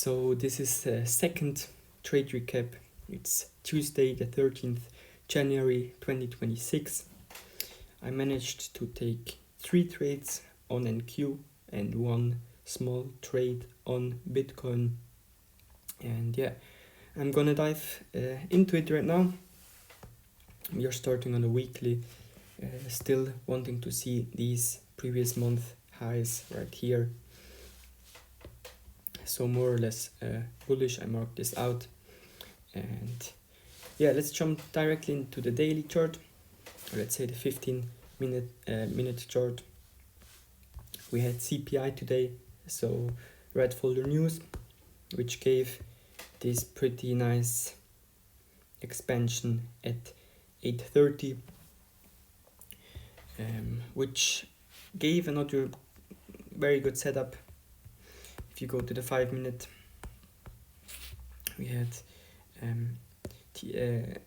So this is the second trade recap. It's Tuesday the 13th January 2026. I managed to take 3 trades on NQ and 1 small trade on Bitcoin. And yeah, I'm gonna dive into it right now. We are starting on a weekly, still wanting to see these previous month highs right here. So more or less bullish. I marked this out. And yeah, let's jump directly into the daily chart, or let's say the 15-minute chart. We had CPI today, so red folder news, which gave this pretty nice expansion at 8:30, which gave another very good setup. If you go to the 5-minute, we had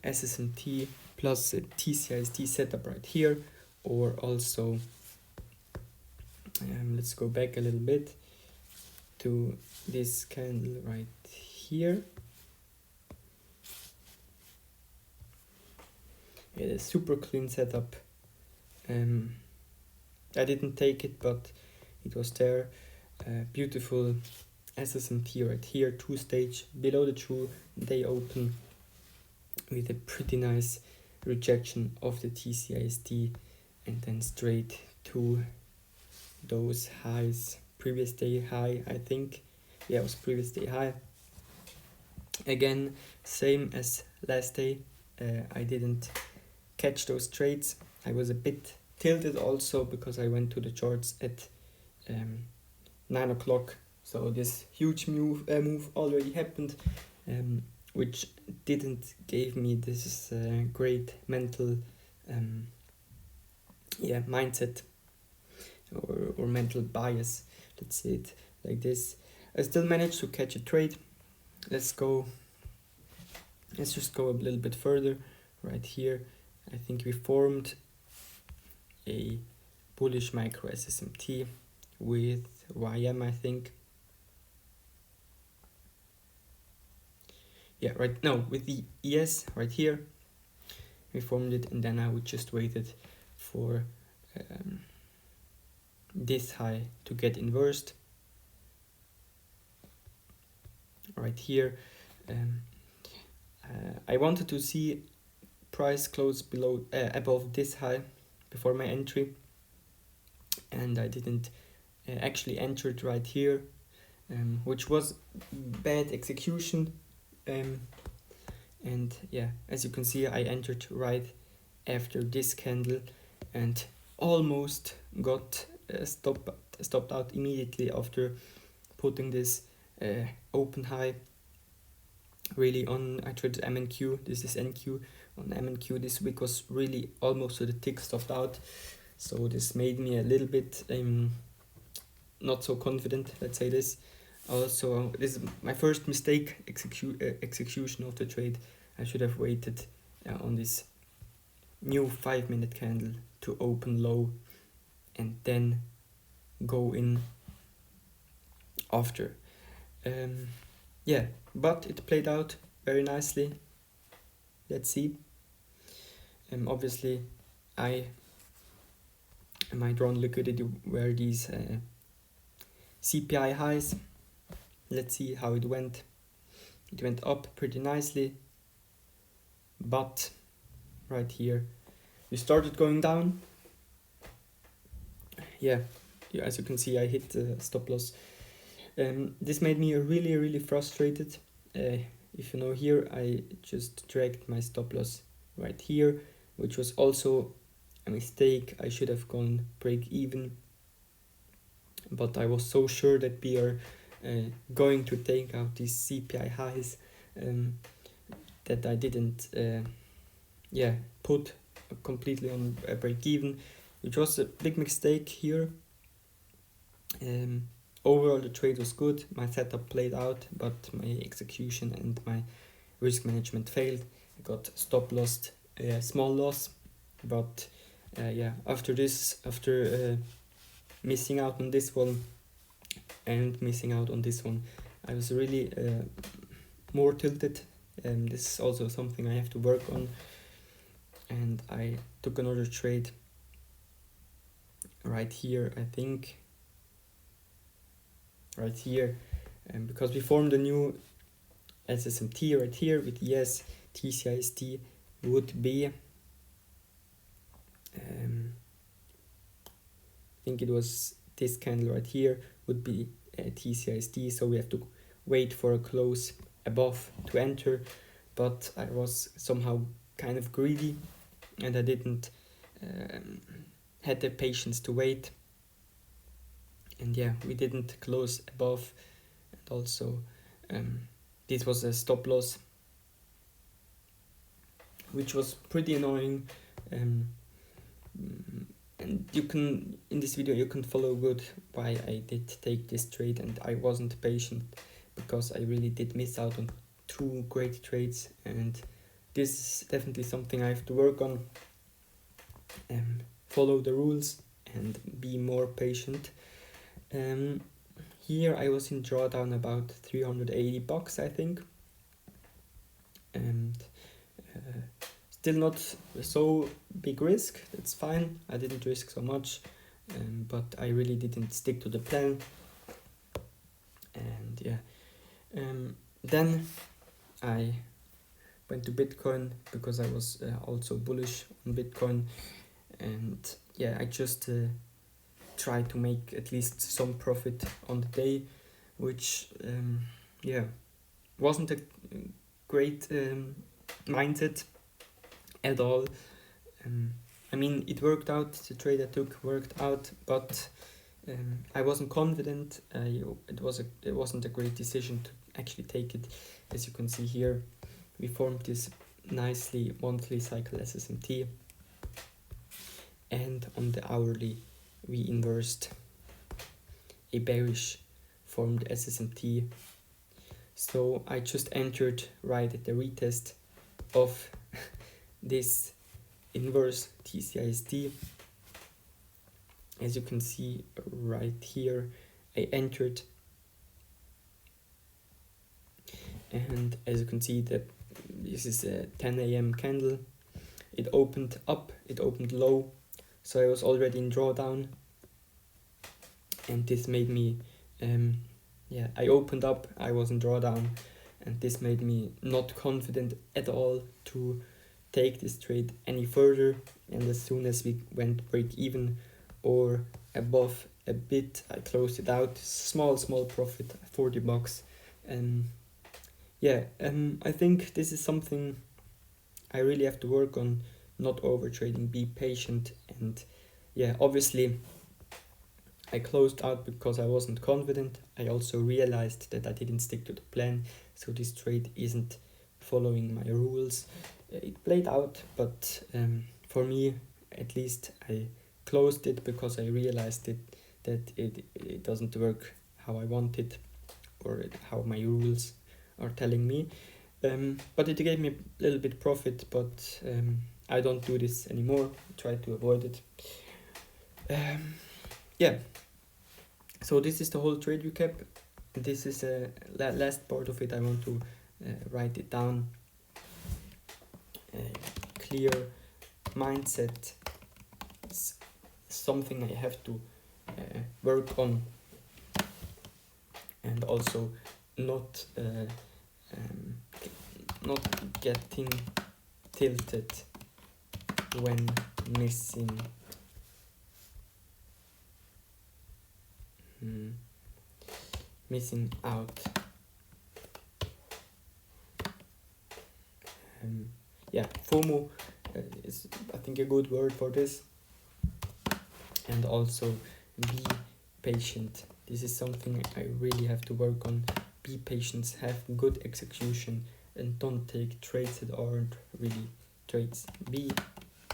SSMT plus a TCIST setup right here, or also let's go back a little bit to this candle right here. It is super clean setup. I didn't take it, but it was there. Beautiful SSMT right here, 2-stage below the true day open with a pretty nice rejection of the TCIST and then straight to those highs. Previous day high, I think. Yeah, it was previous day high. Again, same as last day. I didn't catch those trades. I was a bit tilted also because I went to the charts at 9 o'clock. So this huge move already happened, which didn't give me this great mental mindset or mental bias. Let's say it like this. I still managed to catch a trade. Let's just go a little bit further. Right here, I think we formed a bullish micro SSMT with YM, I think. Yeah, right now with the ES right here, we formed it, and then I would just waited for this high to get inversed. Right here, I wanted to see price close below above this high before my entry, and I didn't actually enter it right here, which was bad execution. And yeah, as you can see, I entered right after this candle and almost got stopped out immediately after putting this open high. Really I traded MNQ, this is NQ. On MNQ this week was really almost to the tick stopped out, so this made me a little bit not so confident, let's say this. Also, this is my first mistake execution of the trade. I should have waited on this new 5-minute candle to open low and then go in after. Yeah, but it played out very nicely. Let's see. Obviously, my drawn liquidity were these CPI highs. Let's see how it went. It went up pretty nicely, but right here we started going down. Yeah, as you can see, I hit the stop loss. This made me really frustrated. If you know, here I just dragged my stop loss right here, which was also a mistake. I should have gone break even, but I was so sure that we are going to take out these CPI highs that I didn't put completely on a break even, which was a big mistake here. Overall the trade was good, my setup played out, but my execution and my risk management failed. I got stop lost, small loss, but after missing out on this one and missing out on this one, I was really more tilted. This is also something I have to work on. And I took another trade right here, I think. Right here. Because we formed a new SSMT right here with yes, TCIST would be, I think it was this candle right here would be TCIST, so we have to wait for a close above to enter, but I was somehow kind of greedy and I didn't had the patience to wait, and yeah, we didn't close above, and also this was a stop loss, which was pretty annoying. And you can, in this video, you can follow good why I did take this trade and I wasn't patient, because I really did miss out on 2 great trades, and this is definitely something I have to work on. Follow the rules and be more patient. Here I was in drawdown about $380, I think, and still not so big risk. That's fine. I didn't risk so much, but I really didn't stick to the plan. And yeah, then I went to Bitcoin because I was also bullish on Bitcoin, and yeah, I just tried to make at least some profit on the day, which yeah, wasn't a great mindset at all. I mean, it worked out, the trade I took worked out, but I wasn't confident. It wasn't a great decision to actually take it. As you can see here, we formed this nicely monthly cycle SSMT, and on the hourly we inversed a bearish formed SSMT. So I just entered right at the retest of this inverse TCIST. As you can see right here, I entered, and as you can see that this is a 10 a.m. candle. It opened up, it opened low, so I was already in drawdown, and this made me yeah, I opened up, I was in drawdown, and this made me not confident at all to take this trade any further. And as soon as we went break even or above a bit, I closed it out. Small profit, $40. Yeah, I think this is something I really have to work on, not over trading, be patient. And yeah, obviously I closed out because I wasn't confident. I also realized that I didn't stick to the plan, so this trade isn't following my rules. It played out, but for me at least, I closed it because I realized that it doesn't work how I want it, or how my rules are telling me. But it gave me a little bit profit, but I don't do this anymore. I try to avoid it. Yeah, so this is the whole trade recap. This is a last part of it. I want to write it down. Clear mindset is something I have to work on, and also not getting tilted when missing out. Yeah, FOMO is, I think, a good word for this. And also be patient. This is something I really have to work on. Be patient, have good execution, and don't take trades that aren't really trades. Be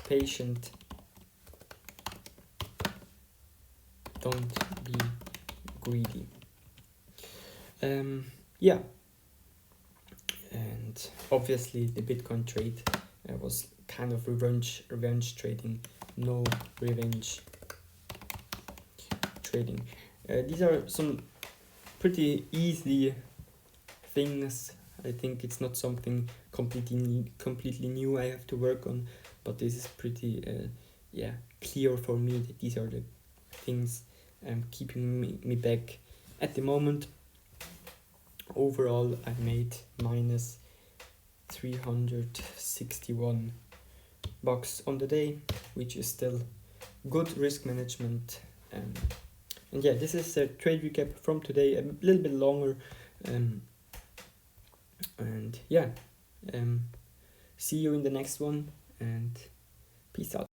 patient. Don't be greedy. Yeah. And obviously the Bitcoin trade was kind of revenge trading, no revenge trading. These are some pretty easy things. I think it's not something completely new I have to work on, but this is pretty clear for me that these are the things keeping me back at the moment. Overall, I made minus 361 bucks on the day, which is still good risk management. And yeah, this is a trade recap from today, a little bit longer. And yeah, see you in the next one, and peace out.